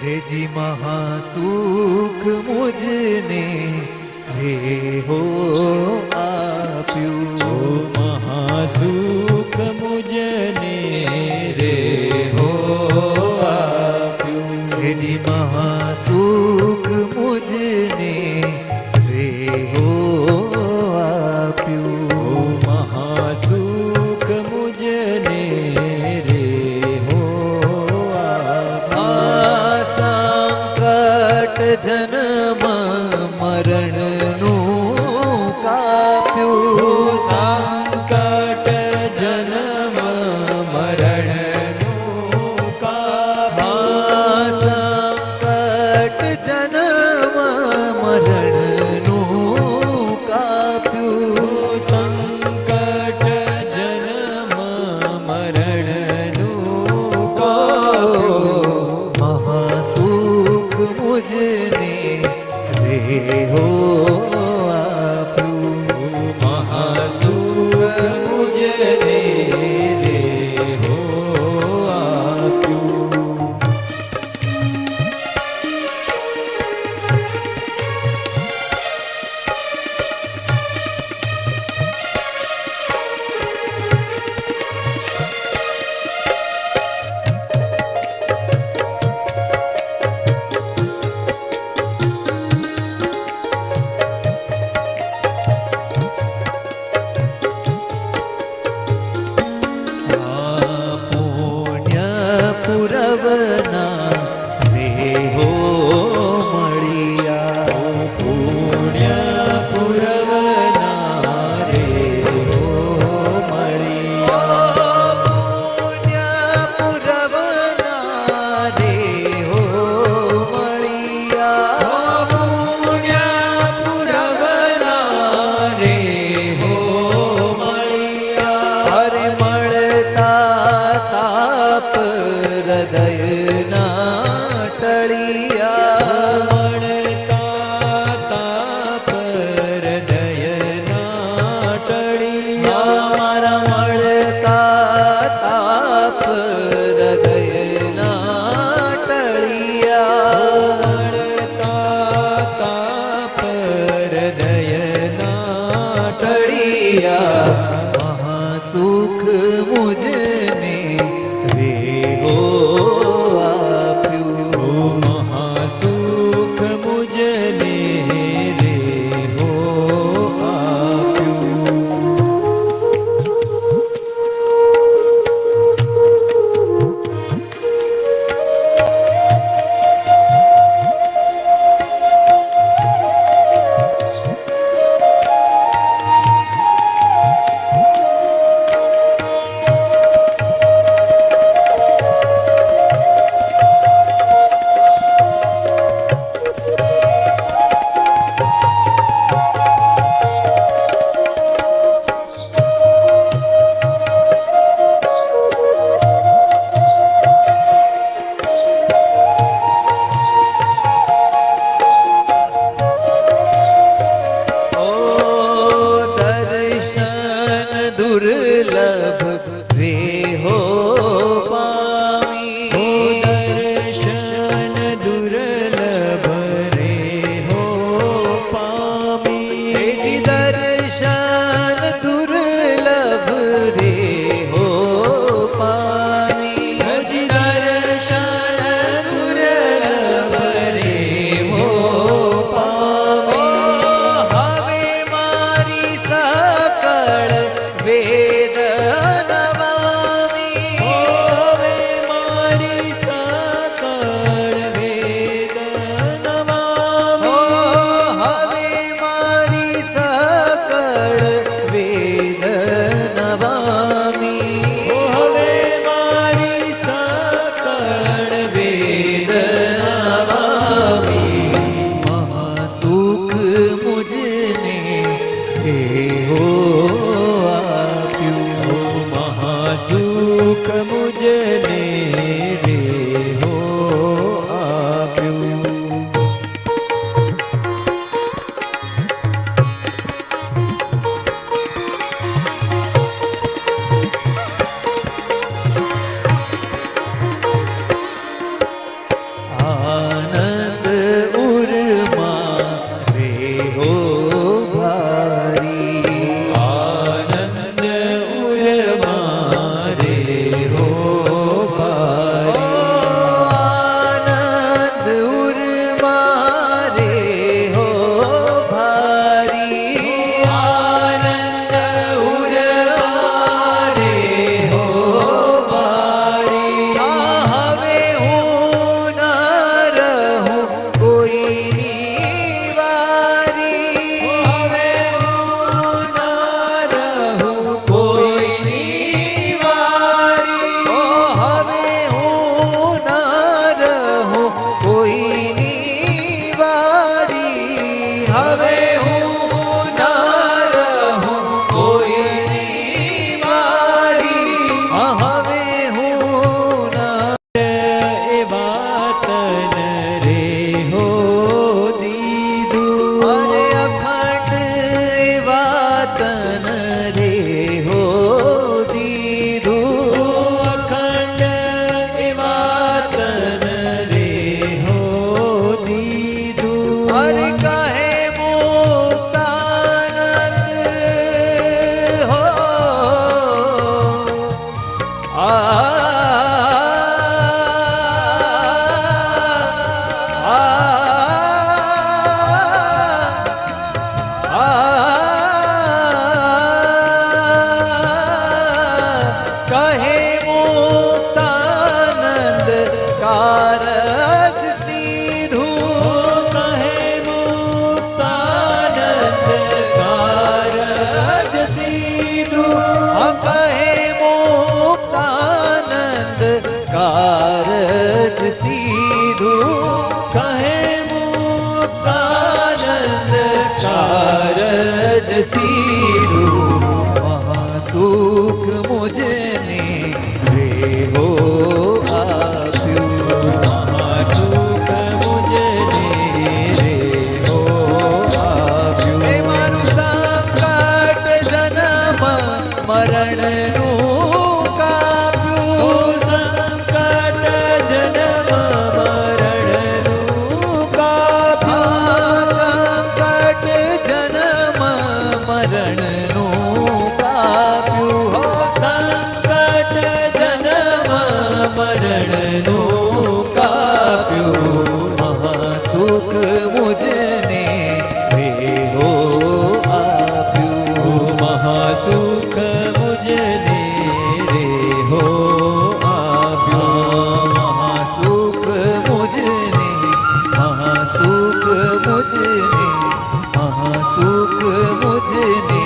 जी महासुख मुझने रे हो आप्यू महासुख मुझने रे हो आप्यू जी महासुख मुझने रे हो आप्यू महासुख मुझने रे हो संकट जन्म मरण नु काप्यू संकट जन्म मरण संकट जन्म मरण नु काप्यू संकट जन्म मरण महासुख मुझने रे हो आप्यू महासुख मुझने रे हो आप्यू पुण्य पुरवना रे हो मळिया पुण्य पुरवना रे हो मळिया पुण्य पुरवना रे हो मळिया पुण्य पुरवना रे हो मळिया हरे મળતા તાપ હૃદય ના ટળિયા મળતા તાપ હૃદયના ટળિયા મારા મળતા તાપ હૃદય ના ટળિયા મળતા તાપ હૃદયના ટળિયા महासुख मुझने रे हो आप्यू महासुख मुझने रे हो आप्यू ओ दर्शन दुर्लभ रे हो पामी हो दर्शन दुर्लभ रे हो पामी जी दर्शन दुर्लभ रे हो पामी जी दर्शन दुर्लभ रे हो पामी હવે મારી સકળ વેદ નવામી હવે મારી સકળ વેદ નમામિ હવે મારી સકળ વેદ નવામી હવે મારી સકળ વેદ નમામિ महासुख मुझने हे हो आप्यू महासुख मुझने रे हो आप्यू आ કોઈની વારી હવે હું ના રહું કોઈની વારી હવે હું ના એ વાતન રે હો દીધું અરે અખંડ વાતન રે હો દીધું અખંડ એ વાતન રે હો દીધું અરે કહે મુક્તાનંદ હો કહે મુક્તાનંદ કારજ સીધું કહે મુક્તાનંદ કારજ સીધું કહે મુક્તાનંદ કારજ સીધું કહે મુક્તાનંદ કારજ સીધું મહાસુખ મુજને રે હો આપ્યું મહાસુખ મુજને રે હો આપ્યું એ મારું સંકટ જન્મ મરણનું કાપ્યું સંકટ જન્મ મરણનું કાપ્યું સંકટ જન્મ મરણનું કાપ્યું હો સંકટ જન્મ મરણનું કાપ્યું મહાસુખ મુજને રે હો આપ્યું મહાસુખ મુજને રે હો આપ્યું મહાસુખ મુજને મહાસુખ મુજને મહાસુખ મુજને